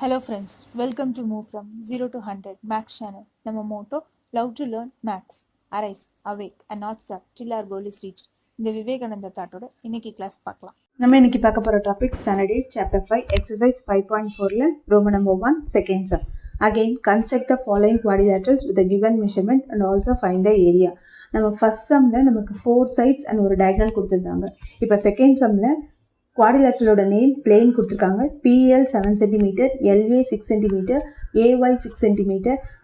Hello friends, welcome to Move from 0 to 100 Max channel. நம்ம motto love to learn Max. Arise, awake and not stop till our goal is reached. இந்த விவேகானந்தா தாட்டோட இன்னைக்கு class பார்க்கலாம். நம்ம இன்னைக்கு பார்க்க போற topic standard 8 chapter 5 exercise 5.4ல Roman number 1 second sum. Again construct the following quadrilaterals with a given measurement and also find the area. நம்ம first சம்ல நமக்கு 4 sides and ஒரு டயகனல் கொடுத்திருந்தாங்க. இப்போ செகண்ட் சம்ல குவாடிலேட்டரலோட நேம் பிளேன் கொடுத்துருக்காங்க. PL 7 cm, LA 6 cm, AY 6 cm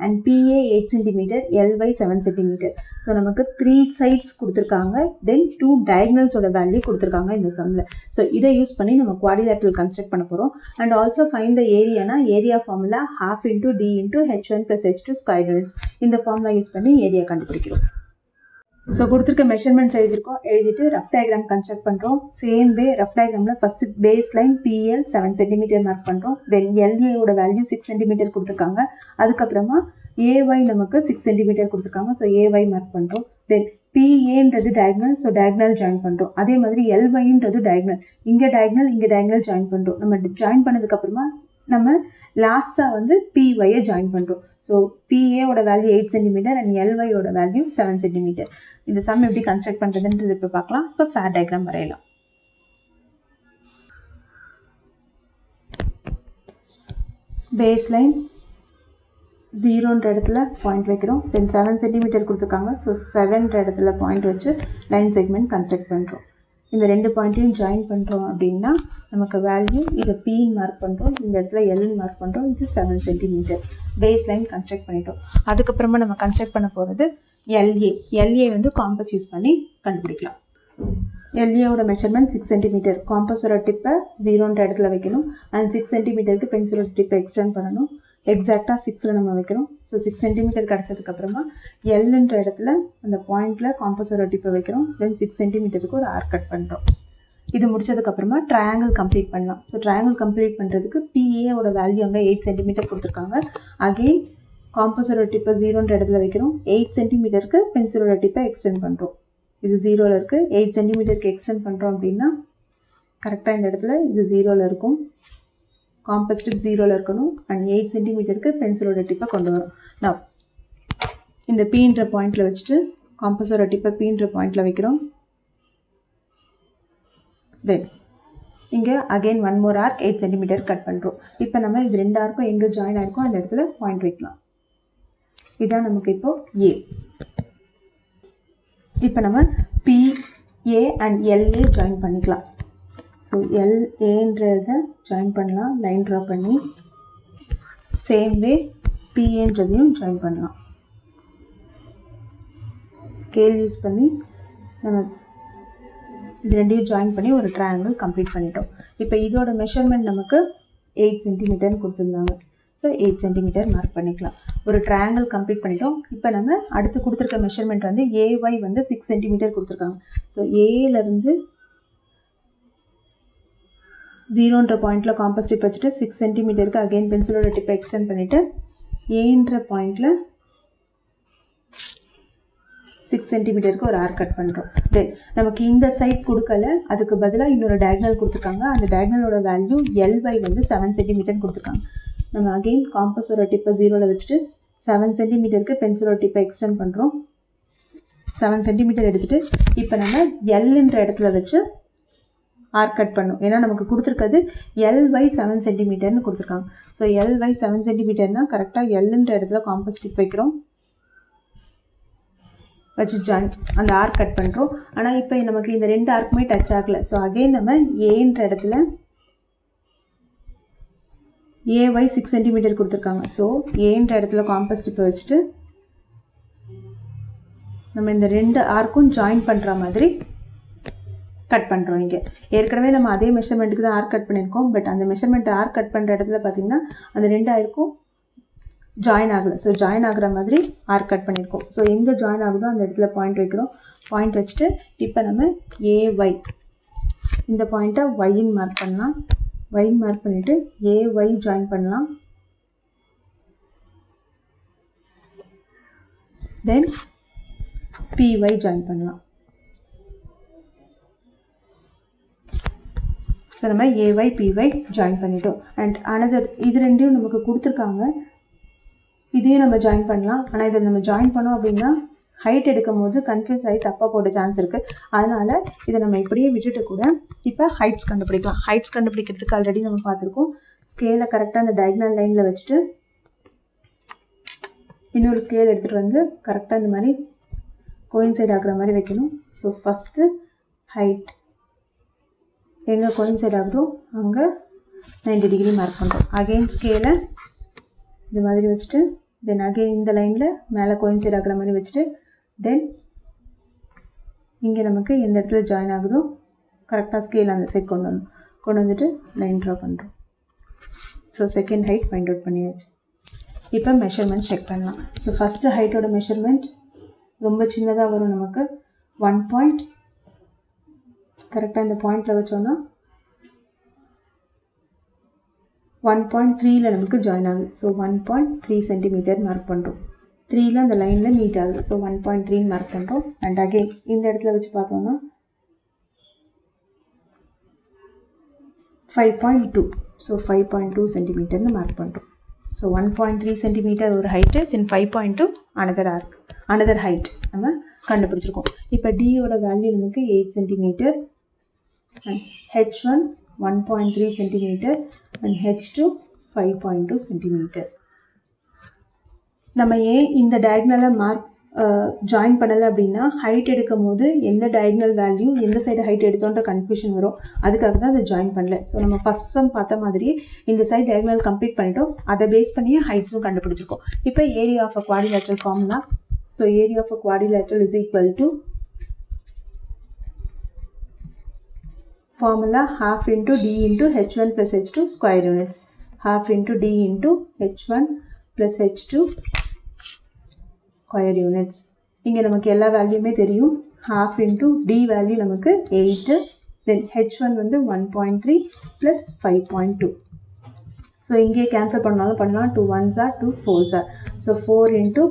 and PA 8 cm, LY 7 cm. So நமக்கு 3 sides கொடுத்துருக்காங்க. தென் 2 diagonalஸோட value கொடுத்துருக்காங்க இந்த சம்மில். ஸோ இதை யூஸ் பண்ணி நம்ம குவாடிலேட்டரல் கன்ஸ்ட்ரக்ட் பண்ண போகிறோம். அண்ட் ஆல்சோ ஃபைண்ட் த ஏரியானா area formula ½ × D × H1 + H2 square units. இந்த ஃபார்முலா யூஸ் பண்ணி ஏரியா கண்டுபிடிக்கிறோம். ஸோ கொடுத்துருக்க மெஷர்மெண்ட்ஸ் எழுதிட்டு ரஃப் டயக்ராம் கன்ஸ்ட்ரக்ட் பண்ணுறோம். சேம் வே ரஃப் டயக்ராமில் first base line PL 7 cm mark பண்ணுறோம். தென் LAவோட வேல்யூ 6 cm கொடுத்துருக்காங்க. அதுக்கப்புறமா AY நமக்கு 6 cm கொடுத்துருக்காங்க. ஸோ AY மார்க் பண்ணுறோம். தென் PAன்றது டயக்னல், ஸோ டயக்னல் ஜாயின் பண்ணுறோம். அதே மாதிரி LYன்றது டயக்னல், இங்கே டயக்னல் ஜாயின் பண்ணுறோம். நம்ம ஜாயின் பண்ணதுக்கப்புறமா நம்ம லாஸ்ட்டாக வந்து PYயை ஜாயின் பண்ணுறோம். ஸோ PAவோட வேல்யூ 8 cm அண்ட் LYயோட வேல்யூ 7 cm. இந்த சம் எப்படி கன்ஸ்ட்ரக்ட் பண்ணுறதுன்றது இப்போ பார்க்கலாம். இப்போ ஃபேர் டயக்ராம் வரையலாம். பேஸ் லைன் 0ன்ற இடத்துல பாயிண்ட் வைக்கிறோம். தென் 7 cm கொடுத்துருக்காங்க. ஸோ 7ன்ற இடத்துல பாயிண்ட் வச்சு லைன் செக்மெண்ட் கன்ஸ்ட்ரக்ட் பண்ணுறோம். இந்த 2 பாயிண்ட்டையும் ஜாயின் பண்ணுறோம் அப்படின்னா நமக்கு வேல்யூ இதை Pன்னு மார்க் பண்ணுறோம், இந்த இடத்துல Lன்னு மார்க் பண்ணுறோம். இது 7 cm. பேஸ் லைன் கன்ஸ்ட்ரக்ட் பண்ணிட்டோம். அதுக்கப்புறமா நம்ம கன்ஸ்ட்ரக்ட் பண்ண போகிறது LA வந்து காம்பஸ் யூஸ் பண்ணி கண்டுபிடிக்கலாம். LAவோட மெஷர்மெண்ட் 6 cm. காம்பஸோட டிப்பை 0ன்ற இடத்துல வைக்கணும். அண்ட் 6 cmக்கு பென்சிலோட டிப்பை எக்ஸ்டெண்ட் பண்ணணும். எக்ஸாக்டாக 6ல் நம்ம வைக்கிறோம். ஸோ 6 cm கிடச்சதுக்கப்புறமா Lன்ற இடத்துல அந்த பாயிண்டில் காம்பஸோட டிப்பை வைக்கிறோம். தென் 6 cmக்கு ஒரு ஆர்க் கட் பண்ணுறோம். இது முடிச்சதுக்கப்புறமா ட்ரையாங்கிள் கம்ப்ளீட் பண்ணலாம். ஸோ ட்ரையாங்கிள் கம்ப்ளீட் பண்ணுறதுக்கு PAவோட வேல்யூ அங்கே 8 cm கொடுத்துருக்காங்க. அகெயின் காம்பஸோட டிப்பை 0ன்ற இடத்துல வைக்கிறோம். 8 cmக்கு பென்சிலோட டிப்பை எக்ஸ்டெண்ட் பண்ணுறோம். இது 0ல் இருக்குது. 8 cmக்கு எக்ஸ்டெண்ட் பண்ணுறோம் அப்படின்னா கரெக்டாக இந்த இடத்துல இது 0ல் இருக்கும். காம்பஸ் டிப் 0ல் இருக்கணும். அண்ட் 8 cmக்கு பென்சிலோட டிப்பை கொண்டு வரும். நான் இந்த Pன்ற பாயிண்டில் வச்சுட்டு காம்பஸோட டிப்பை Pன்ற பாயிண்டில் வைக்கிறோம். தென் இங்கே again 1 more arc 8 cm cut பண்ணுறோம். இப்போ நம்ம இது 2 ஆர்க்கும் எங்கே ஜாயின் ஆகிருக்கோம் அந்த இடத்துல பாயிண்ட் வைக்கலாம். இதான் நமக்கு இப்போது A. இப்போ நம்ம PA அண்ட் LA ஜாயின் பண்ணிக்கலாம். ஸோ LAன்றதை ஜாயின் பண்ணலாம், லைன் ட்ரா பண்ணி. சேம் வே PAன்றதையும் ஜாயின் பண்ணலாம். ஸ்கேல் யூஸ் பண்ணி நம்ம இது ரெண்டையும் ஜாயின் பண்ணி ஒரு ட்ரையாங்கிள் கம்ப்ளீட் பண்ணிட்டோம். இப்போ இதோட மெஷர்மெண்ட் நமக்கு 8 cm கொடுத்துருந்தாங்க. ஸோ 8 cm மார்க் பண்ணிக்கலாம். ஒரு ட்ரையாங்கிள் கம்ப்ளீட் பண்ணிட்டோம். இப்போ நம்ம அடுத்து கொடுத்துருக்க மெஷர்மெண்ட் வந்து AY வந்து 6 cm கொடுத்துருக்காங்க. ஸோ ஏலேருந்து 0ன்ற பாயிண்டில் காம்பஸ் டிப் வச்சுட்டு 6 cmக்கு அகெயின் பென்சிலோட டிப்பை எக்ஸ்டெண்ட் பண்ணிவிட்டு ஏன்ற பாயிண்டில் 6 cmக்கு ஒரு ஆர்க் கட் பண்ணுறோம். தென் நமக்கு இந்த சைட் கொடுக்கல, அதுக்கு பதிலாக இன்னொரு டயக்னல் கொடுத்துருக்காங்க. அந்த டயக்னலோட வேல்யூ LY வந்து 7 cm கொடுத்துருக்காங்க. நம்ம அகெயின் காம்பஸோட டிப்பை 0ல் வச்சுட்டு 7 cmக்கு பென்சிலோட டிப்பை எக்ஸ்டெண்ட் பண்ணுறோம். 7 cm எடுத்துகிட்டு இப்போ நம்ம Lன்ற இடத்துல வச்சு ஆர்க் கட் பண்ணும். ஏன்னா நமக்கு கொடுத்துருக்கிறது LY 7 cmன்னு கொடுத்துருக்காங்க. ஸோ LY 7 cmனா கரெக்டாக Lன்ற இடத்துல காம்பஸ் டிப் வைக்கிறோம், வச்சு ஜாயின் அந்த ஆர்க் கட் பண்ணுறோம். ஆனால் இப்போ நமக்கு இந்த 2 ஆர்க்குமே டச் ஆகலை. ஸோ அகெயின் நம்ம ஏன்ற இடத்துல AY 6 cm கொடுத்துருக்காங்க. ஸோ ஏன்ற இடத்துல காம்பஸ் டிப்பை வச்சுட்டு நம்ம இந்த 2 ஆர்க்கும் ஜாயின் பண்ணுற மாதிரி கட் பண்ணுறோம். இங்கே ஏற்கனவே நம்ம அதே மெஷர்மெண்ட்டுக்கு தான் ஆர்க் கட் பண்ணியிருக்கோம். பட் அந்த மெஷர்மெண்ட் ஆர்க் கட் பண்ணுற இடத்துல பார்த்திங்கன்னா அந்த 2 ஆர்க்கும் ஜாயின் ஆகலை. ஸோ ஜாயின் ஆகிற மாதிரி ஆர்க் கட் பண்ணியிருக்கோம். ஸோ எங்கே ஜாயின் ஆகுதோ அந்த இடத்துல பாயிண்ட் வைக்கிறோம். பாயிண்ட் வச்சுட்டு இப்போ நம்ம AY இந்த பாயிண்ட்டை Yன்னு மார்க் பண்ணலாம். Yன்னு மார்க் பண்ணிவிட்டு AY ஜாயின் பண்ணலாம். தென் PY ஜாயின் பண்ணலாம். ஸோ நம்ம ஏஒய் பிஒய் ஜாயின் பண்ணிட்டோம். அண்ட் அனதர் இது ரெண்டையும் நமக்கு கொடுத்துருக்காங்க, இதையும் நம்ம ஜாயின் பண்ணலாம். ஆனால் இதை நம்ம ஜாயின் பண்ணோம் அப்படின்னா ஹைட் எடுக்கும் போது கன்ஃபியூஸ் ஆகி தப்பாக போட சான்ஸ் இருக்குது. அதனால் இதை நம்ம இப்படியே விட்டுட்டு கூட இப்போ ஹைட்ஸ் கண்டுபிடிக்கலாம். ஹைட்ஸ் கண்டுபிடிக்கிறதுக்கு ஆல்ரெடி நம்ம பார்த்துருக்கோம். ஸ்கேலை கரெக்டாக அந்த டயக்னல் லைனில் வச்சுட்டு இன்னொரு ஸ்கேல் எடுத்துகிட்டு வந்து கரெக்டாக இந்த மாதிரி கோயின்சைட் ஆகுற மாதிரி வைக்கணும். ஸோ ஃபஸ்ட்டு ஹைட் எங்கே கோயின்சைட் ஆகுதோ அங்கே 90 டிகிரி மார்க் பண்ணுறோம். அகெயின் ஸ்கேலை இது மாதிரி வச்சுட்டு தென் அகெயின் இந்த லைனில் மேலே கோயின்சைட் ஆகுற மாதிரி வச்சுட்டு தென் இங்கே நமக்கு எந்த இடத்துல ஜாயின் ஆகுதோ கரெக்டாக ஸ்கேல் அந்த சைட் கொண்டு வந்துட்டு லைன் ட்ரா பண்ணுறோம். So second height find out பண்ணியாச்சு. இப்போ மெஷர்மெண்ட் செக் பண்ணலாம். ஸோ ஃபஸ்ட்டு ஹைட்டோட மெஷர்மெண்ட் ரொம்ப சின்னதாக வரும் நமக்கு 1 பாயிண்ட். கரெக்டாக இந்த பாயிண்டில் வச்சோன்னா 1.3ல் நமக்கு ஜாயின் ஆகுது. ஸோ 1.3 சென்டிமீட்டர் மார்க் பண்ணுறோம். 3ல் அந்த லைனில் மீட் ஆகுது. ஸோ 1.3 மார்க் பண்ணுறோம். அண்ட் அகெயின் இந்த இடத்துல வச்சு பார்த்தோன்னா 5.2. ஸோ 5.2 சென்டிமீட்டர்னு மார்க் பண்ணுறோம். ஸோ 1.3 சென்டிமீட்டர் ஒரு ஹைட்டு, தென் 5.2 அனதர் ஹைட் நம்ம கண்டுபிடிச்சிருக்கோம். இப்போ டியோட வேல்யூ நமக்கு 8 centimetre and H1 1.3 centimetre and H2 5.2 centimetre. நம்ம ஏன் இந்த டயக்னலை ஜாயின் பண்ணலை அப்படின்னா ஹைட் எடுக்கும் போது எந்த டயக்னல் வேல்யூ எந்த சைடு ஹைட் எடுத்தோன்ற கன்ஃபியூஷன் வரும். அதுக்காக தான் அதை ஜாயின் பண்ணல. ஸோ நம்ம ஃபர்ஸ்ட் சம் பார்த்த மாதிரியே இந்த சைடு டயக்னல் கம்ப்ளீட் பண்ணிட்டோம். அதை பேஸ் பண்ணியே ஹைட்ஸும் கண்டுபிடிச்சிருக்கோம். இப்போ area of a quadrilateral formula. So area of a quadrilateral is equal to formula half into d into h1 plus h2 square units. Half into d into h1 plus h2 square units. இங்கே நமக்கு எல்லா வேல்யூமே தெரியும். half into d value நமக்கு 8, then h1 வந்து 1.3 plus 5.2. So இங்கே cancel பண்ணாலும் பண்ணலாம். 2 1s are 2 4s are. So 4 into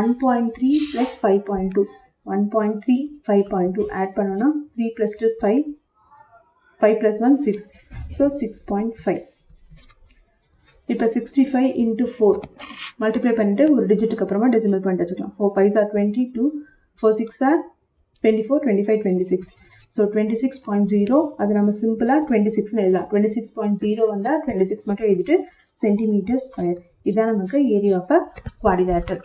1.3 plus 5.2. 1.3 5.2 add பண்ணோன்னா 3 plus 2 5. 5 plus 1 6. So 6.5. இப்போ 65 into 4 மல்டிப்ளை பண்ணிட்டு ஒரு டிஜிட்டுக்கு அப்புறமா டெசிமல் பாயிண்ட் வச்சுக்கலாம். 4 5s are 22, 4 6s are 24, 25, 26. So 26.0 அது நம்ம சிம்பிளாக 26ன்னு எழுதலாம். 26.0 வந்தால் 26 மட்டும் எழுதிட்டு சென்டிமீட்டர் ஸ்கொயர். இதுதான் நமக்கு ஏரியா ஆஃப் அ குவாடிலேட்டரல்.